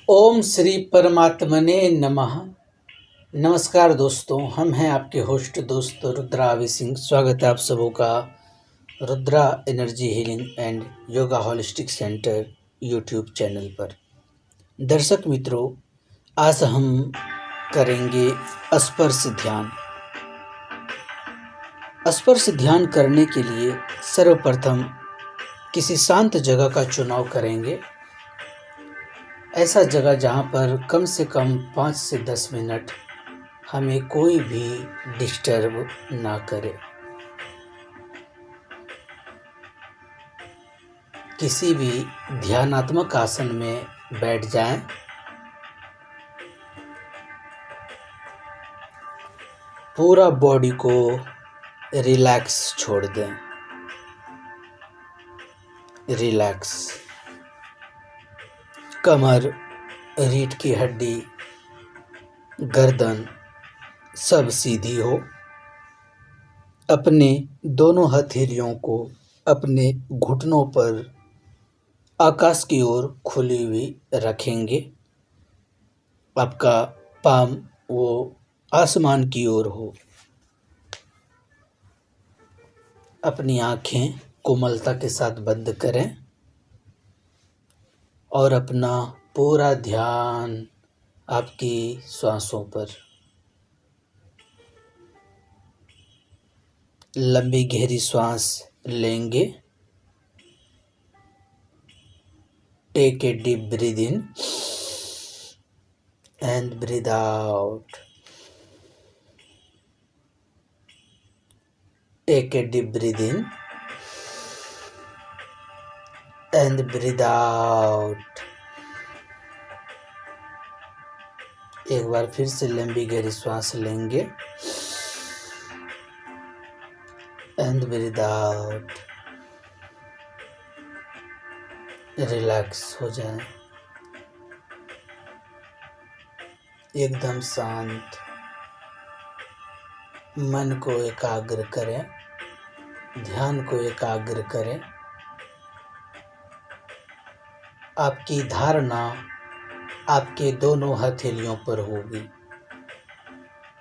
ओम श्री परमात्मने नमः। नमस्कार दोस्तों, हम हैं आपके होस्ट दोस्त रुद्रा अभी सिंह। स्वागत है आप सबों का Rudra energy healing and yoga holistic centre YouTube channel पर। दर्शक मित्रों, आज हम करेंगे स्पर्श ध्यान। स्पर्श ध्यान करने के लिए सर्वप्रथम किसी शांत जगह का चुनाव करेंगे। ऐसा जगह जहाँ पर कम से कम 5 से 10 मिनट हमें कोई भी डिस्टर्ब ना करे। किसी भी ध्यानात्मक आसन में बैठ जाएं। पूरा बॉडी को रिलैक्स छोड़ दें। रिलैक्स। कमर, रीढ़ की हड्डी, गर्दन सब सीधी हो। अपने दोनों हथेलियों को अपने घुटनों पर आकाश की ओर खुली हुई रखेंगे। आपका पाम वो आसमान की ओर हो। अपनी आँखें कोमलता के साथ बंद करें और अपना पूरा ध्यान आपकी श्वासों पर। लंबी गहरी श्वास लेंगे। Take a deep breath in and breathe out. Take a deep breath in and breathe out. एक बार फिर से लंबी गहरी श्वास लेंगे एंड ब्रीथ आउट। रिलैक्स हो जाएं। एकदम शांत मन को एकाग्र करें। ध्यान को एकाग्र करें। आपकी धारणा आपके दोनों हथेलियों पर होगी।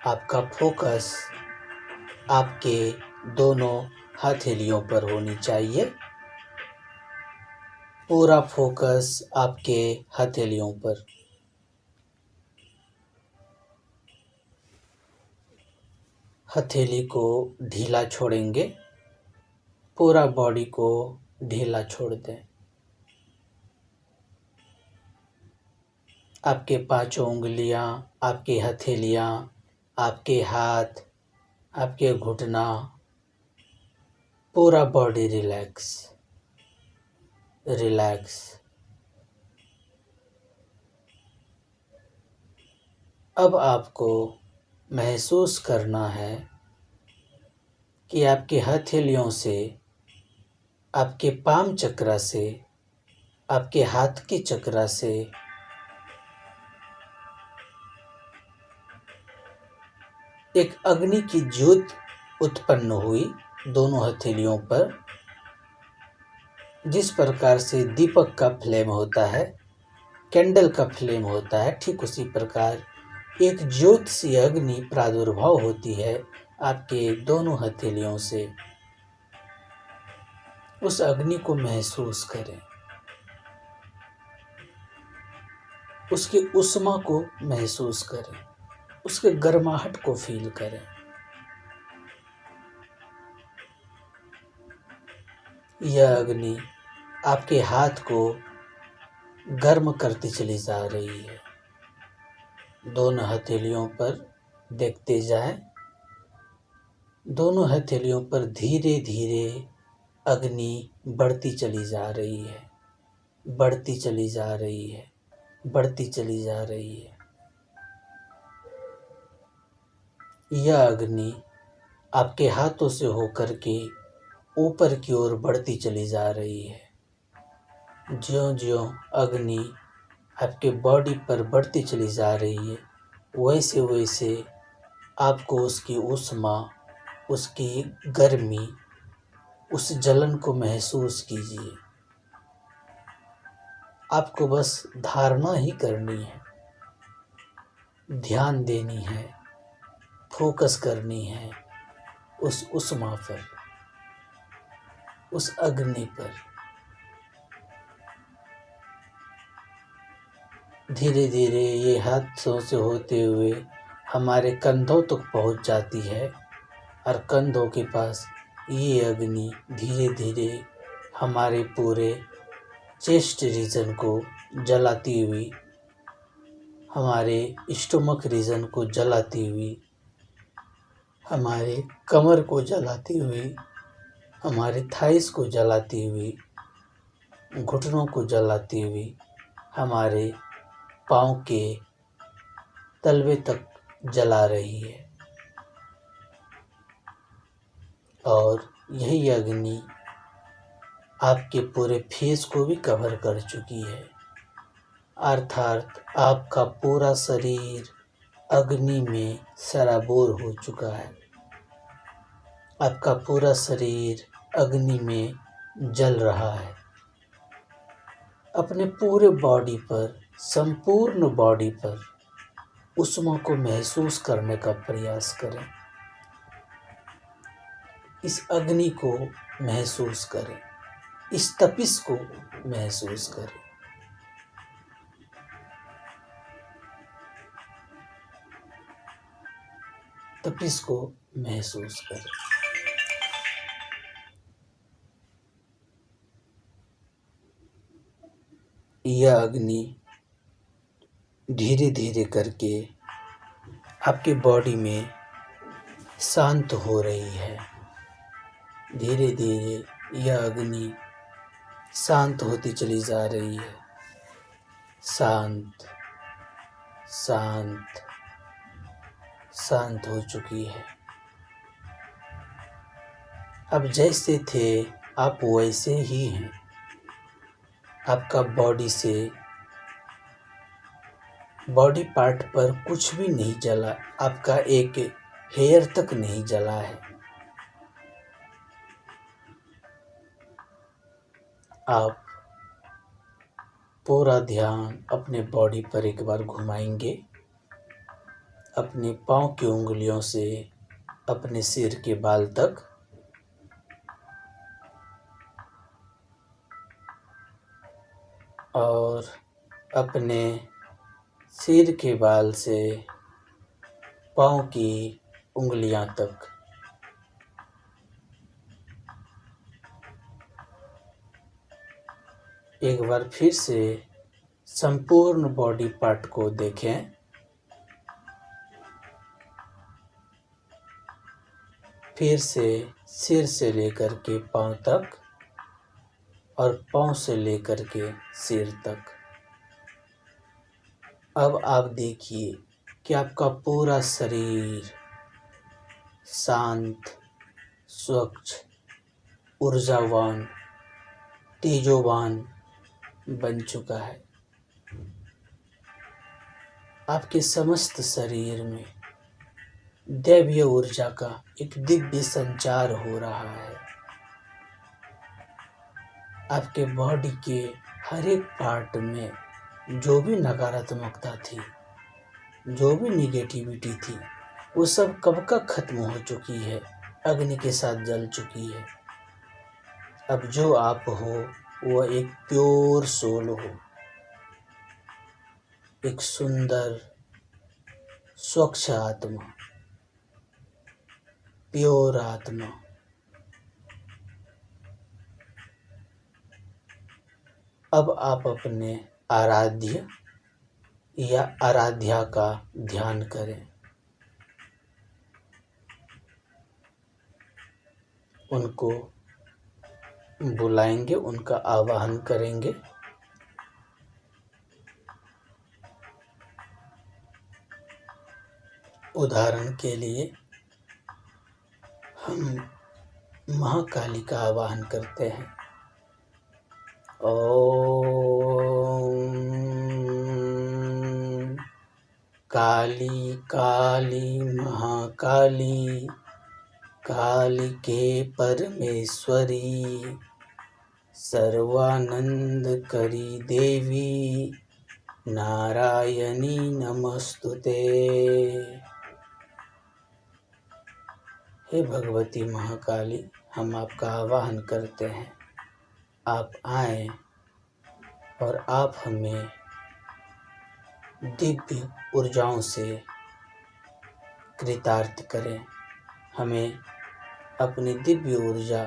आपका फोकस आपके दोनों हथेलियों पर होनी चाहिए। पूरा फोकस आपके हथेलियों पर। हथेली को ढीला छोड़ेंगे। पूरा बॉडी को ढीला छोड़ दें। आपके पांचों उंगलियां, आपकी हथेलियां, आपके हाथ, आपके घुटना, पूरा बॉडी रिलैक्स। रिलैक्स। अब आपको महसूस करना है कि आपकी हथेलियों से, आपके पाम चक्र से, आपके हाथ की चक्र से एक अग्नि की ज्योत उत्पन्न हुई दोनों हथेलियों पर। जिस प्रकार से दीपक का फ्लेम होता है, कैंडल का फ्लेम होता है, ठीक उसी प्रकार एक ज्योत सी अग्नि प्रादुर्भाव होती है आपके दोनों हथेलियों से। उस अग्नि को महसूस करें। उसकी उष्मा को महसूस करें। उसके गर्माहट को फील करें। यह अग्नि आपके हाथ को गर्म करती चली जा रही है। दोनों हथेलियों पर देखते जाएं। दोनों हथेलियों पर धीरे धीरे अग्नि बढ़ती चली जा रही है। बढ़ती चली जा रही है। बढ़ती चली जा रही है। यह अग्नि आपके हाथों से होकर के ऊपर की ओर बढ़ती चली जा रही है। ज्यों-ज्यों अग्नि आपके बॉडी पर बढ़ती चली जा रही है, वैसे वैसे आपको उसकी उष्मा, उसकी गर्मी, उस जलन को महसूस कीजिए। आपको बस धारणा ही करनी है, ध्यान देनी है, फोकस करनी है उस उष्मा पर, उस अग्नि पर। धीरे धीरे ये हाथों से होते हुए हमारे कंधों तक पहुंच जाती है और कंधों के पास ये अग्नि धीरे धीरे हमारे पूरे चेस्ट रीजन को जलाती हुई, हमारे स्टमक रीजन को जलाती हुई, हमारे कमर को जलाती हुई, हमारे थाइस को जलाती हुई, घुटनों को जलाती हुई, हमारे पाँव के तलवे तक जला रही है। और यही अग्नि आपके पूरे फेस को भी कवर कर चुकी है, अर्थात आपका पूरा शरीर अग्नि में सराबोर हो चुका है। आपका पूरा शरीर अग्नि में जल रहा है। अपने पूरे बॉडी पर, संपूर्ण बॉडी पर उष्मा को महसूस करने का प्रयास करें। इस अग्नि को महसूस करें, इस तपिश को महसूस करें। तपिश को महसूस करें। यह अग्नि धीरे धीरे करके आपके बॉडी में शांत हो रही है। धीरे धीरे यह अग्नि शांत होती चली जा रही है। शांत शांत शांत हो चुकी है। अब जैसे थे आप वैसे ही हैं। आपका बॉडी पार्ट पर कुछ भी नहीं जला, आपका एक हेयर तक नहीं जला है। आप पूरा ध्यान अपने बॉडी पर एक बार घुमाएंगे, अपने पाँव की उंगलियों से अपने सिर के बाल तक, और अपने सिर के बाल से पाँव की उंगलियां तक। एक बार फिर से संपूर्ण बॉडी पार्ट को देखें। फिर से सिर से लेकर के पाँव तक और पाँव से लेकर के सिर तक। अब आप देखिए कि आपका पूरा शरीर शांत, स्वच्छ, ऊर्जावान, तेजोवान बन चुका है। आपके समस्त शरीर में दैवीय ऊर्जा का एक दिव्य संचार हो रहा है। आपके बॉडी के हर एक पार्ट में जो भी नकारात्मकता थी, जो भी निगेटिविटी थी, वो सब कब का खत्म हो चुकी है, अग्नि के साथ जल चुकी है। अब जो आप हो वो एक प्योर सोल हो, एक सुंदर स्वच्छ आत्मा, प्योर आत्मा। अब आप अपने आराध्य या आराध्या का ध्यान करें। उनको बुलाएंगे, उनका आवाहन करेंगे। उदाहरण के लिए हम महाकाली का आवाहन करते हैं। ओम काली काली महाकाली, काली के परमेश्वरी, सर्वानंदकरी देवी नारायणी नमस्तुते। हे भगवती महाकाली, हम आपका आवाहन करते हैं, आप आएं और आप हमें दिव्य ऊर्जाओं से कृतार्थ करें। हमें अपनी दिव्य ऊर्जा,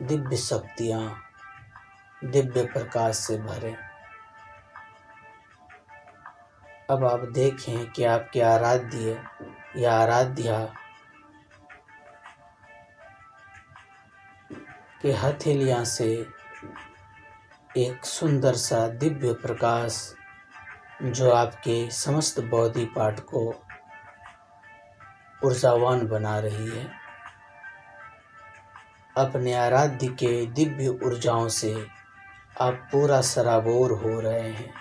दिव्य शक्तियाँ, दिव्य प्रकाश से भरें। अब आप देखें कि आपके आराध्य या आराध्या के हथेलियाँ से एक सुंदर सा दिव्य प्रकाश जो आपके समस्त बॉडी पार्ट को ऊर्जावान बना रही है, अपने आराध्य के दिव्य ऊर्जाओं से आप पूरा सराबोर हो रहे हैं।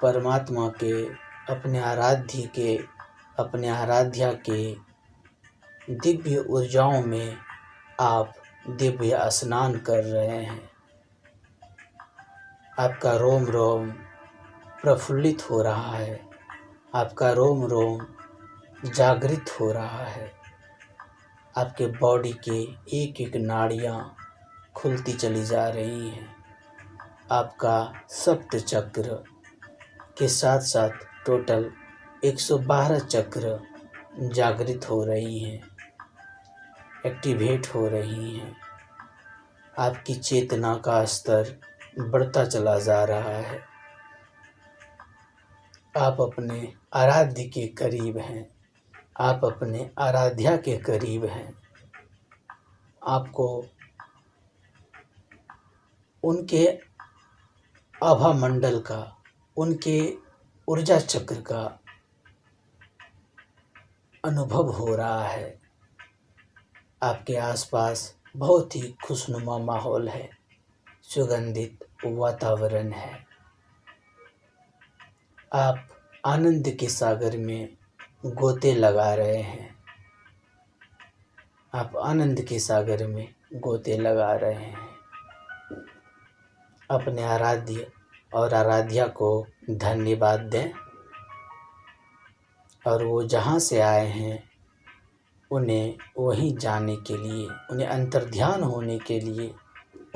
परमात्मा के, अपने आराध्य के, अपने आराध्या के दिव्य ऊर्जाओं में आप दिव्य स्नान कर रहे हैं। आपका रोम रोम प्रफुल्लित हो रहा है, आपका रोम रोम जागृत हो रहा है। आपके बॉडी के एक एक नाड़ियाँ खुलती चली जा रही हैं। आपका सप्त चक्र के साथ साथ टोटल 112 चक्र जागृत हो रही हैं, एक्टिवेट हो रही हैं। आपकी चेतना का स्तर बढ़ता चला जा रहा है। आप अपने आराध्य के करीब हैं, आप अपने आराध्या के करीब हैं। आपको उनके आभा मंडल का, उनके ऊर्जा चक्र का अनुभव हो रहा है। आपके आसपास बहुत ही खुशनुमा माहौल है, सुगंधित वातावरण है। आप आनंद के सागर में गोते लगा रहे हैं। आप आनंद के सागर में गोते लगा रहे हैं। अपने आराध्य और आराध्या को धन्यवाद दें और वो जहाँ से आए हैं उन्हें वहीं जाने के लिए, उन्हें अंतर्ध्यान होने के लिए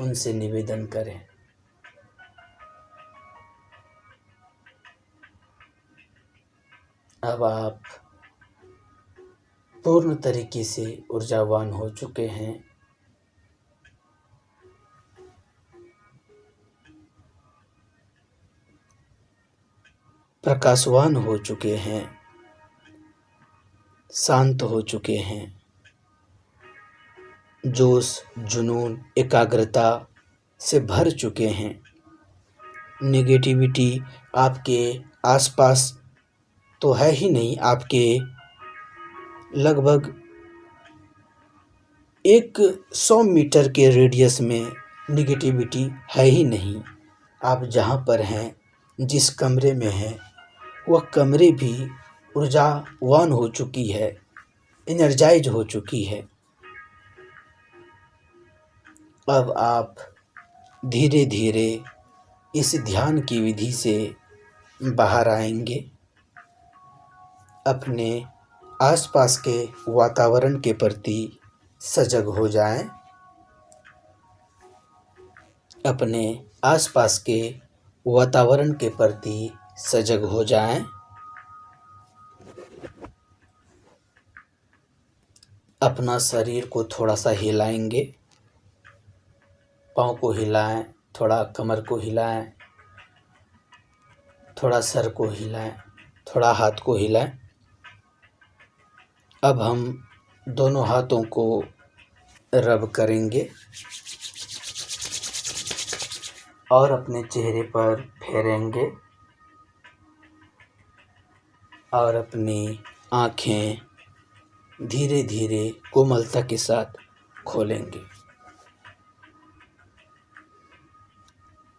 उनसे निवेदन करें। अब आप पूर्ण तरीके से ऊर्जावान हो चुके हैं। प्रकाशवान हो चुके हैं, शांत हो चुके हैं। जोश, जुनून, एकाग्रता से भर चुके हैं। नेगेटिविटी आपके आसपास तो है ही नहीं, आपके लगभग 100 मीटर के रेडियस में नेगेटिविटी है ही नहीं। आप जहाँ पर हैं, जिस कमरे में हैं, वह कमरे भी ऊर्जावान हो चुकी है, एनर्जाइज हो चुकी है। अब आप धीरे धीरे इस ध्यान की विधि से बाहर आएंगे। अपने आसपास के वातावरण के प्रति सजग हो जाएं। अपने आसपास के वातावरण के प्रति सजग हो जाएं। अपना शरीर को थोड़ा सा हिलाएंगे। पाँव को हिलाएं, थोड़ा कमर को हिलाएं, थोड़ा सर को हिलाएं, थोड़ा हाथ को हिलाएं। अब हम दोनों हाथों को रब करेंगे और अपने चेहरे पर फेरेंगे और अपनी आँखें धीरे धीरे कोमलता के साथ खोलेंगे।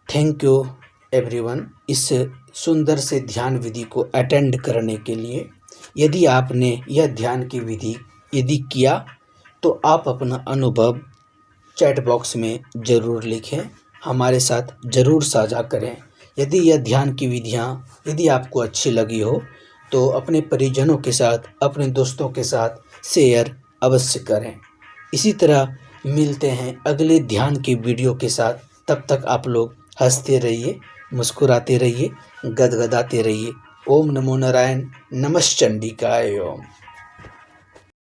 थैंक यू एवरीवन, इस सुंदर से ध्यान विधि को अटेंड करने के लिए। यदि आपने यह ध्यान की विधि यदि किया तो आप अपना अनुभव चैट बॉक्स में ज़रूर लिखें, हमारे साथ ज़रूर साझा करें। यदि यह ध्यान की विधियाँ यदि आपको अच्छी लगी हो तो अपने परिजनों के साथ, अपने दोस्तों के साथ शेयर अवश्य करें। इसी तरह मिलते हैं अगले ध्यान की वीडियो के साथ। तब तक आप लोग हंसते रहिए, मुस्कुराते रहिए, गदगदाते रहिए। ओम नमो नारायण, नमः चंडिकाय ओम।